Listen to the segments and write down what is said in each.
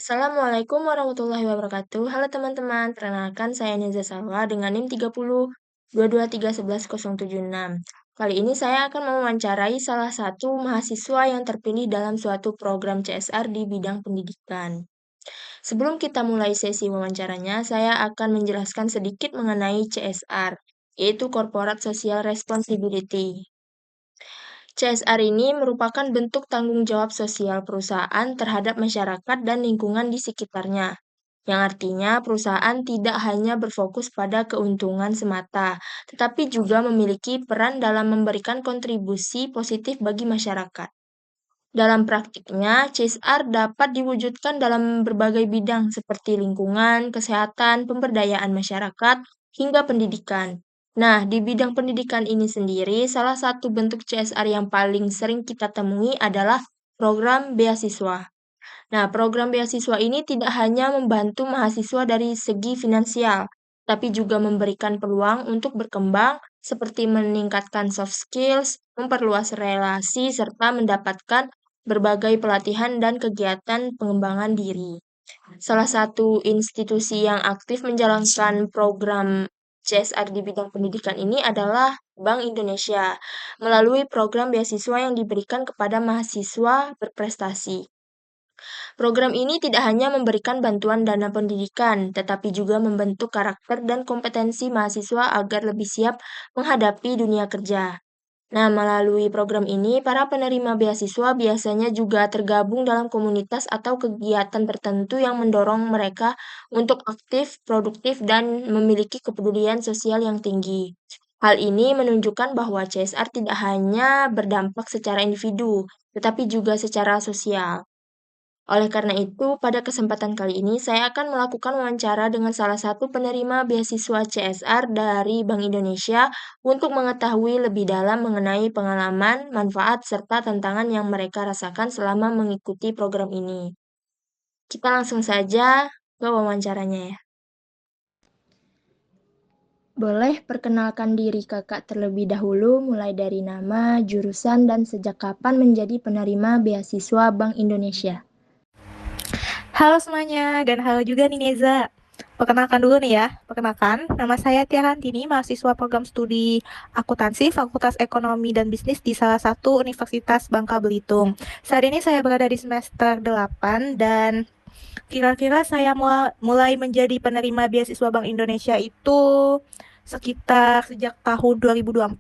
Assalamualaikum warahmatullahi wabarakatuh. Halo teman-teman, perkenalkan saya Neza Salwa dengan NIM 3022311076. Kali ini saya akan mewawancarai salah satu mahasiswa yang terpilih dalam suatu program CSR di bidang pendidikan. Sebelum kita mulai sesi wawancaranya, saya akan menjelaskan sedikit mengenai CSR, yaitu Corporate Social Responsibility. CSR ini merupakan bentuk tanggung jawab sosial perusahaan terhadap masyarakat dan lingkungan di sekitarnya, yang artinya perusahaan tidak hanya berfokus pada keuntungan semata, tetapi juga memiliki peran dalam memberikan kontribusi positif bagi masyarakat. Dalam praktiknya, CSR dapat diwujudkan dalam berbagai bidang seperti lingkungan, kesehatan, pemberdayaan masyarakat, hingga pendidikan. Nah, di bidang pendidikan ini sendiri, salah satu bentuk CSR yang paling sering kita temui adalah program beasiswa. Nah, program beasiswa ini tidak hanya membantu mahasiswa dari segi finansial, tapi juga memberikan peluang untuk berkembang seperti meningkatkan soft skills, memperluas relasi, serta mendapatkan berbagai pelatihan dan kegiatan pengembangan diri. Salah satu institusi yang aktif menjalankan program CSR di bidang pendidikan ini adalah Bank Indonesia melalui program beasiswa yang diberikan kepada mahasiswa berprestasi. Program ini tidak hanya memberikan bantuan dana pendidikan, tetapi juga membentuk karakter dan kompetensi mahasiswa agar lebih siap menghadapi dunia kerja. Nah, melalui program ini, para penerima beasiswa biasanya juga tergabung dalam komunitas atau kegiatan tertentu yang mendorong mereka untuk aktif, produktif, dan memiliki kepedulian sosial yang tinggi. Hal ini menunjukkan bahwa CSR tidak hanya berdampak secara individu, tetapi juga secara sosial. Oleh karena itu, pada kesempatan kali ini saya akan melakukan wawancara dengan salah satu penerima beasiswa CSR dari Bank Indonesia untuk mengetahui lebih dalam mengenai pengalaman, manfaat, serta tantangan yang mereka rasakan selama mengikuti program ini. Kita langsung saja ke wawancaranya ya. Boleh perkenalkan diri kakak terlebih dahulu, mulai dari nama, jurusan, dan sejak kapan menjadi penerima beasiswa Bank Indonesia. Halo semuanya, dan halo juga nih Neza. Perkenalkan dulu nih ya, perkenalkan, nama saya Tiara Rantini, mahasiswa program studi akuntansi Fakultas Ekonomi dan Bisnis di salah satu Universitas Bangka Belitung. Saat ini saya berada di semester 8 dan kira-kira saya mulai menjadi penerima beasiswa Bank Indonesia itu sekitar sejak tahun 2024.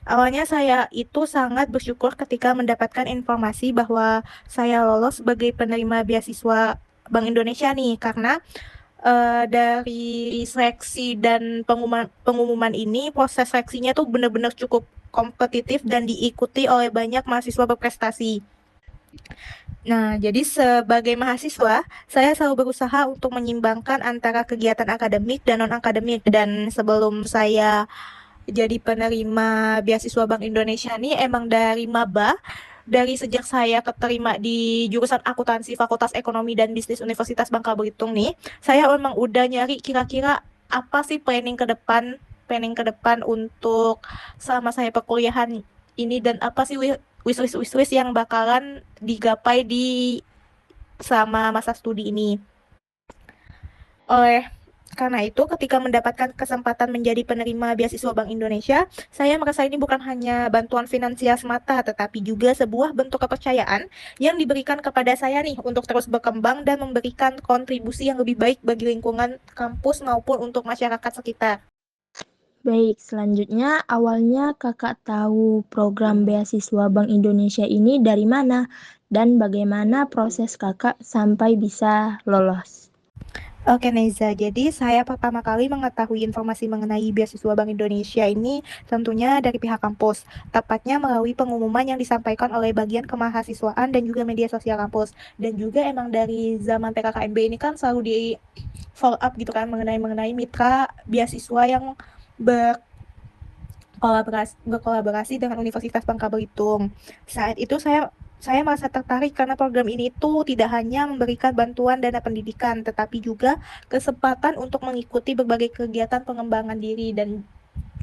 Awalnya saya itu sangat bersyukur ketika mendapatkan informasi bahwa saya lolos sebagai penerima beasiswa Bank Indonesia nih, karena dari seleksi dan pengumuman ini, proses seleksinya tuh benar-benar cukup kompetitif dan diikuti oleh banyak mahasiswa berprestasi. Nah, jadi sebagai mahasiswa, saya selalu berusaha untuk menyimbangkan antara kegiatan akademik dan non-akademik. Dan sebelum saya jadi penerima beasiswa Bank Indonesia nih, emang dari maba, dari sejak saya keterima di jurusan akuntansi Fakultas Ekonomi dan Bisnis Universitas Bangka Belitung nih, saya emang udah nyari kira-kira apa sih planning ke depan untuk selama saya perkuliahan ini, dan apa sih wishlist yang bakalan digapai di selama masa studi ini. Oleh karena itu, ketika mendapatkan kesempatan menjadi penerima beasiswa Bank Indonesia, saya merasa ini bukan hanya bantuan finansial semata, tetapi juga sebuah bentuk kepercayaan yang diberikan kepada saya nih untuk terus berkembang dan memberikan kontribusi yang lebih baik bagi lingkungan kampus maupun untuk masyarakat sekitar. Baik, selanjutnya awalnya kakak tahu program beasiswa Bank Indonesia ini dari mana dan bagaimana proses kakak sampai bisa lolos? Oke Neza, jadi saya pertama kali mengetahui informasi mengenai beasiswa Bank Indonesia ini tentunya dari pihak kampus, tepatnya melalui pengumuman yang disampaikan oleh bagian kemahasiswaan dan juga media sosial kampus. Dan juga emang dari zaman PKKMB ini kan selalu di follow up gitu kan mengenai mitra beasiswa yang berkolaborasi dengan Universitas Bangka Belitung. Saat itu saya merasa tertarik karena program ini tuh tidak hanya memberikan bantuan dana pendidikan, tetapi juga kesempatan untuk mengikuti berbagai kegiatan pengembangan diri dan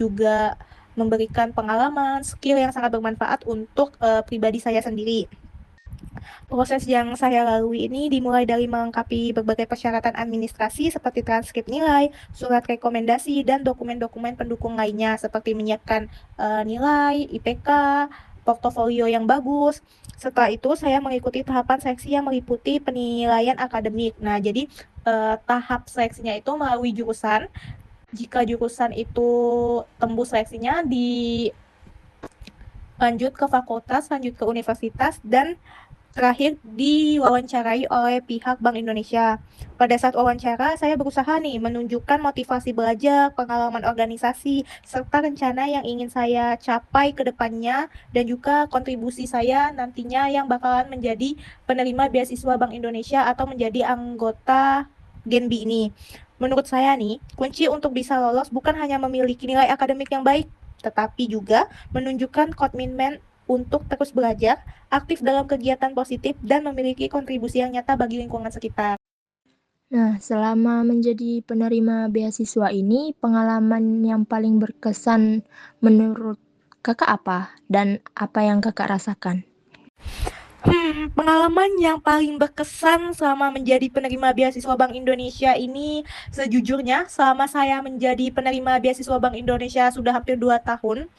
juga memberikan pengalaman, skill yang sangat bermanfaat untuk pribadi saya sendiri. Proses yang saya lalui ini dimulai dari melengkapi berbagai persyaratan administrasi seperti transkrip nilai, surat rekomendasi, dan dokumen-dokumen pendukung lainnya seperti menyiapkan nilai, IPK, portofolio yang bagus. Setelah itu saya mengikuti tahapan seleksi yang meliputi penilaian akademik. Nah, jadi tahap seleksinya itu melalui jurusan. Jika jurusan itu tembus seleksinya, lanjut ke fakultas, lanjut ke universitas, dan terakhir diwawancarai oleh pihak Bank Indonesia. Pada saat wawancara, saya berusaha nih menunjukkan motivasi belajar, pengalaman organisasi, serta rencana yang ingin saya capai ke depannya, dan juga kontribusi saya nantinya yang bakalan menjadi penerima beasiswa Bank Indonesia atau menjadi anggota Genbi ini. Menurut saya nih, kunci untuk bisa lolos bukan hanya memiliki nilai akademik yang baik, tetapi juga menunjukkan komitmen untuk terus belajar, aktif dalam kegiatan positif, dan memiliki kontribusi yang nyata bagi lingkungan sekitar. Nah, selama menjadi penerima beasiswa ini, pengalaman yang paling berkesan menurut kakak apa? Dan apa yang kakak rasakan? Pengalaman yang paling berkesan selama menjadi penerima beasiswa Bank Indonesia ini, sejujurnya selama saya menjadi penerima beasiswa Bank Indonesia sudah hampir 2 tahun,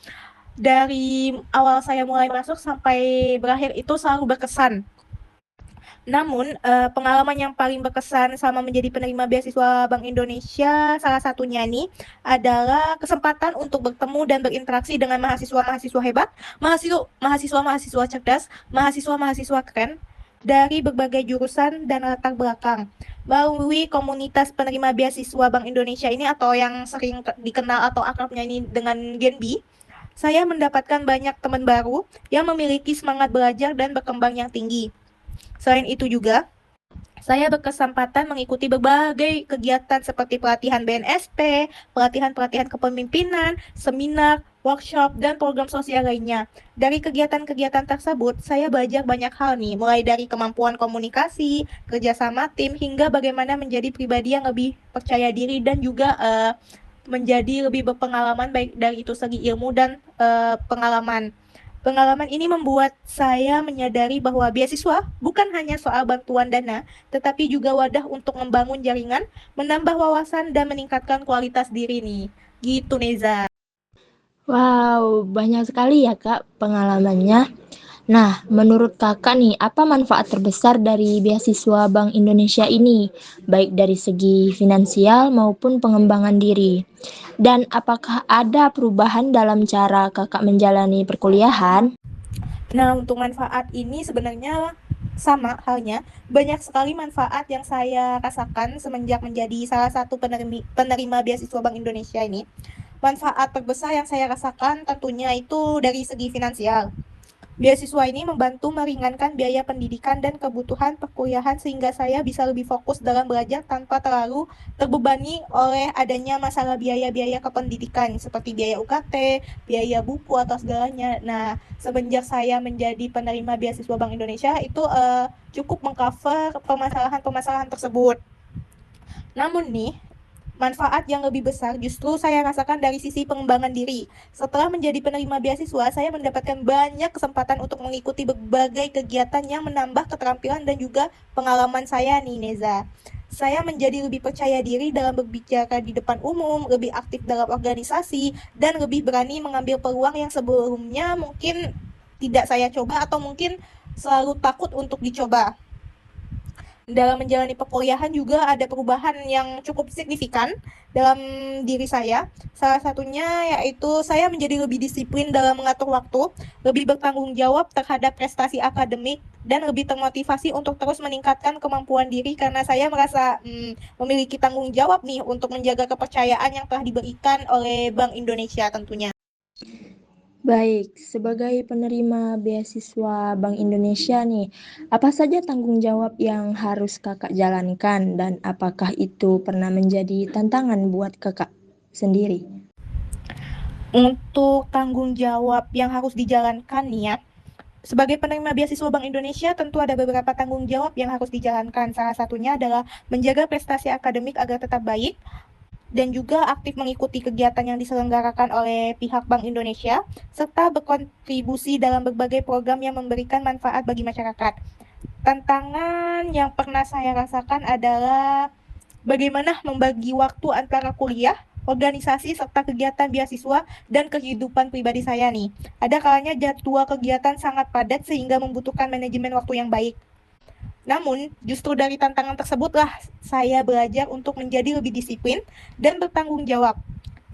dari awal saya mulai masuk sampai berakhir itu selalu berkesan. Namun, pengalaman yang paling berkesan selama menjadi penerima beasiswa Bank Indonesia, salah satunya nih adalah kesempatan untuk bertemu dan berinteraksi dengan mahasiswa-mahasiswa hebat, mahasiswa-mahasiswa cerdas, mahasiswa-mahasiswa keren dari berbagai jurusan dan latar belakang. Melalui komunitas penerima beasiswa Bank Indonesia ini atau yang sering dikenal atau akrabnya ini dengan Genbi, saya mendapatkan banyak teman baru yang memiliki semangat belajar dan berkembang yang tinggi. Selain itu juga, saya berkesempatan mengikuti berbagai kegiatan seperti pelatihan BNSP, pelatihan-pelatihan kepemimpinan, seminar, workshop, dan program sosial lainnya. Dari kegiatan-kegiatan tersebut, saya belajar banyak hal nih, mulai dari kemampuan komunikasi, kerjasama tim, hingga bagaimana menjadi pribadi yang lebih percaya diri dan juga menjadi lebih berpengalaman baik dari itu segi ilmu dan pengalaman. Pengalaman ini membuat saya menyadari bahwa beasiswa bukan hanya soal bantuan dana, tetapi juga wadah untuk membangun jaringan, menambah wawasan, dan meningkatkan kualitas diri nih. Gitu, Neza. Wow, banyak sekali ya kak pengalamannya. Nah, menurut kakak nih, apa manfaat terbesar dari beasiswa Bank Indonesia ini, baik dari segi finansial maupun pengembangan diri? Dan apakah ada perubahan dalam cara kakak menjalani perkuliahan? Nah, untuk manfaat ini sebenarnya sama halnya, banyak sekali manfaat yang saya rasakan semenjak menjadi salah satu penerima beasiswa Bank Indonesia ini. Manfaat terbesar yang saya rasakan tentunya itu dari segi finansial. Beasiswa ini membantu meringankan biaya pendidikan dan kebutuhan perkuliahan sehingga saya bisa lebih fokus dalam belajar tanpa terlalu terbebani oleh adanya masalah biaya-biaya kependidikan seperti biaya UKT, biaya buku atau segalanya. Nah, semenjak saya menjadi penerima beasiswa Bank Indonesia itu cukup mengcover permasalahan-permasalahan tersebut. Namun nih, manfaat yang lebih besar justru saya rasakan dari sisi pengembangan diri. Setelah menjadi penerima beasiswa, saya mendapatkan banyak kesempatan untuk mengikuti berbagai kegiatan yang menambah keterampilan dan juga pengalaman saya nih, Neza. Saya menjadi lebih percaya diri dalam berbicara di depan umum, lebih aktif dalam organisasi, dan lebih berani mengambil peluang yang sebelumnya mungkin tidak saya coba atau mungkin selalu takut untuk dicoba. Dalam menjalani perkuliahan juga ada perubahan yang cukup signifikan dalam diri saya. Salah satunya yaitu saya menjadi lebih disiplin dalam mengatur waktu, lebih bertanggung jawab terhadap prestasi akademik, dan lebih termotivasi untuk terus meningkatkan kemampuan diri karena saya merasa memiliki tanggung jawab nih untuk menjaga kepercayaan yang telah diberikan oleh Bank Indonesia tentunya. Baik, sebagai penerima beasiswa Bank Indonesia nih, apa saja tanggung jawab yang harus kakak jalankan dan apakah itu pernah menjadi tantangan buat kakak sendiri? Untuk tanggung jawab yang harus dijalankan nih ya, sebagai penerima beasiswa Bank Indonesia, tentu ada beberapa tanggung jawab yang harus dijalankan. Salah satunya adalah menjaga prestasi akademik agar tetap baik, dan juga aktif mengikuti kegiatan yang diselenggarakan oleh pihak Bank Indonesia, serta berkontribusi dalam berbagai program yang memberikan manfaat bagi masyarakat. Tantangan yang pernah saya rasakan adalah bagaimana membagi waktu antara kuliah, organisasi, serta kegiatan beasiswa dan kehidupan pribadi saya nih. Ada kalanya jadwal kegiatan sangat padat sehingga membutuhkan manajemen waktu yang baik. Namun, justru dari tantangan tersebutlah saya belajar untuk menjadi lebih disiplin dan bertanggung jawab.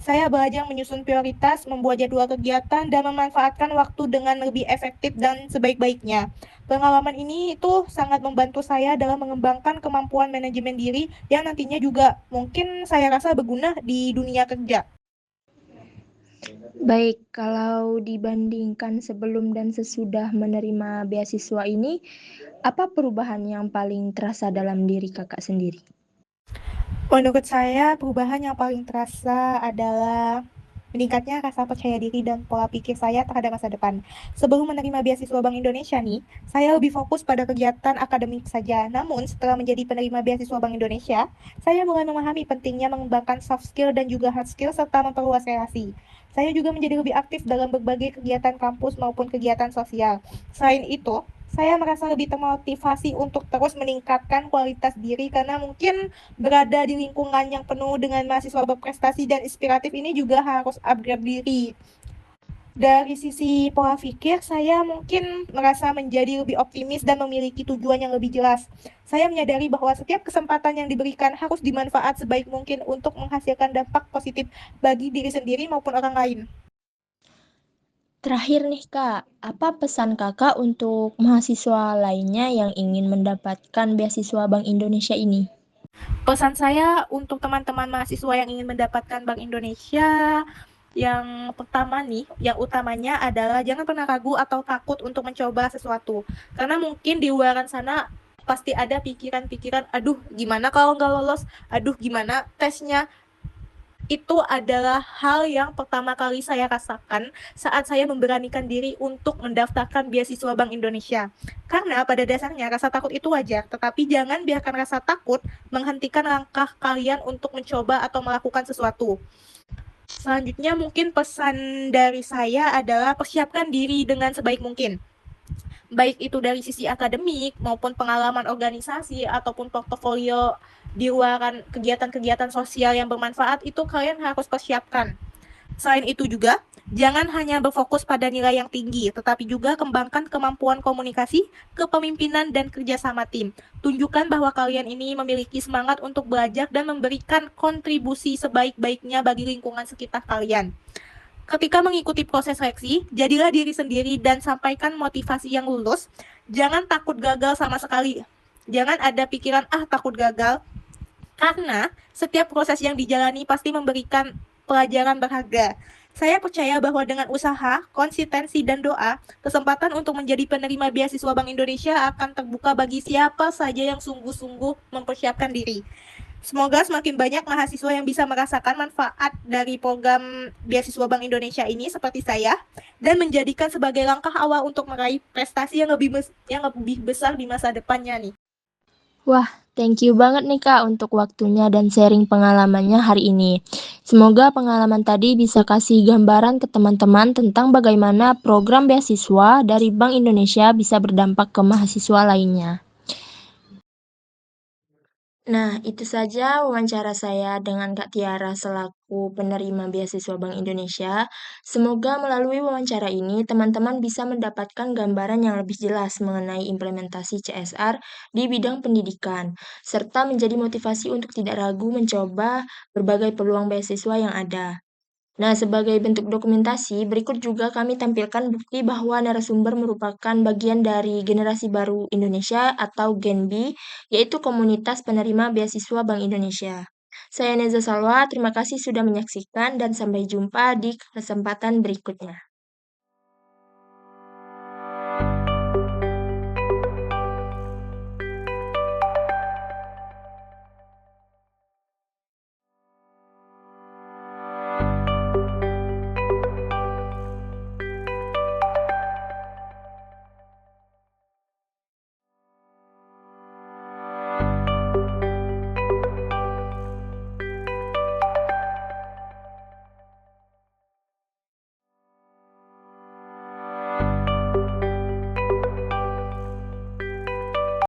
Saya belajar menyusun prioritas, membuat jadwal kegiatan, dan memanfaatkan waktu dengan lebih efektif dan sebaik-baiknya. Pengalaman ini itu sangat membantu saya dalam mengembangkan kemampuan manajemen diri yang nantinya juga mungkin saya rasa berguna di dunia kerja. Baik, kalau dibandingkan sebelum dan sesudah menerima beasiswa ini, apa perubahan yang paling terasa dalam diri Kakak sendiri? Menurut saya, perubahan yang paling terasa adalah meningkatnya rasa percaya diri dan pola pikir saya terhadap masa depan. Sebelum menerima beasiswa Bank Indonesia nih, saya lebih fokus pada kegiatan akademik saja. Namun, setelah menjadi penerima beasiswa Bank Indonesia, saya mulai memahami pentingnya mengembangkan soft skill dan juga hard skill serta memperluas relasi. Saya juga menjadi lebih aktif dalam berbagai kegiatan kampus maupun kegiatan sosial. Selain itu, saya merasa lebih termotivasi untuk terus meningkatkan kualitas diri karena mungkin berada di lingkungan yang penuh dengan mahasiswa berprestasi dan inspiratif ini juga harus upgrade diri. Dari sisi pola pikir, saya mungkin merasa menjadi lebih optimis dan memiliki tujuan yang lebih jelas. Saya menyadari bahwa setiap kesempatan yang diberikan harus dimanfaat sebaik mungkin untuk menghasilkan dampak positif bagi diri sendiri maupun orang lain. Terakhir nih Kak, apa pesan Kakak untuk mahasiswa lainnya yang ingin mendapatkan beasiswa Bank Indonesia ini? Pesan saya untuk teman-teman mahasiswa yang ingin mendapatkan Bank Indonesia, yang pertama nih, yang utamanya adalah jangan pernah ragu atau takut untuk mencoba sesuatu. Karena mungkin di luar sana pasti ada pikiran-pikiran, aduh gimana kalau nggak lolos, aduh gimana tesnya, itu adalah hal yang pertama kali saya rasakan saat saya memberanikan diri untuk mendaftarkan beasiswa Bank Indonesia. Karena pada dasarnya rasa takut itu wajar, tetapi jangan biarkan rasa takut menghentikan langkah kalian untuk mencoba atau melakukan sesuatu. Selanjutnya mungkin pesan dari saya adalah persiapkan diri dengan sebaik mungkin. Baik itu dari sisi akademik maupun pengalaman organisasi ataupun portofolio di luaran kegiatan-kegiatan sosial yang bermanfaat itu kalian harus persiapkan. Selain itu juga, jangan hanya berfokus pada nilai yang tinggi, tetapi juga kembangkan kemampuan komunikasi, kepemimpinan, dan kerjasama tim. Tunjukkan bahwa kalian ini memiliki semangat untuk belajar dan memberikan kontribusi sebaik-baiknya bagi lingkungan sekitar kalian. Ketika mengikuti proses seleksi, jadilah diri sendiri dan sampaikan motivasi yang lulus. Jangan takut gagal sama sekali. Jangan ada pikiran, takut gagal. Karena setiap proses yang dijalani pasti memberikan pelajaran berharga. Saya percaya bahwa dengan usaha, konsistensi, dan doa, kesempatan untuk menjadi penerima beasiswa Bank Indonesia akan terbuka bagi siapa saja yang sungguh-sungguh mempersiapkan diri. Semoga semakin banyak mahasiswa yang bisa merasakan manfaat dari program beasiswa Bank Indonesia ini seperti saya dan menjadikan sebagai langkah awal untuk meraih prestasi yang lebih besar di masa depannya nih. Wah, thank you banget nih Kak untuk waktunya dan sharing pengalamannya hari ini. Semoga pengalaman tadi bisa kasih gambaran ke teman-teman tentang bagaimana program beasiswa dari Bank Indonesia bisa berdampak ke mahasiswa lainnya. Nah, itu saja wawancara saya dengan Kak Tiara selaku penerima beasiswa Bank Indonesia. Semoga melalui wawancara ini teman-teman bisa mendapatkan gambaran yang lebih jelas mengenai implementasi CSR di bidang pendidikan, serta menjadi motivasi untuk tidak ragu mencoba berbagai peluang beasiswa yang ada. Nah, sebagai bentuk dokumentasi, berikut juga kami tampilkan bukti bahwa narasumber merupakan bagian dari generasi baru Indonesia atau Gen B, yaitu komunitas penerima beasiswa Bank Indonesia. Saya Neza Salwa, terima kasih sudah menyaksikan dan sampai jumpa di kesempatan berikutnya.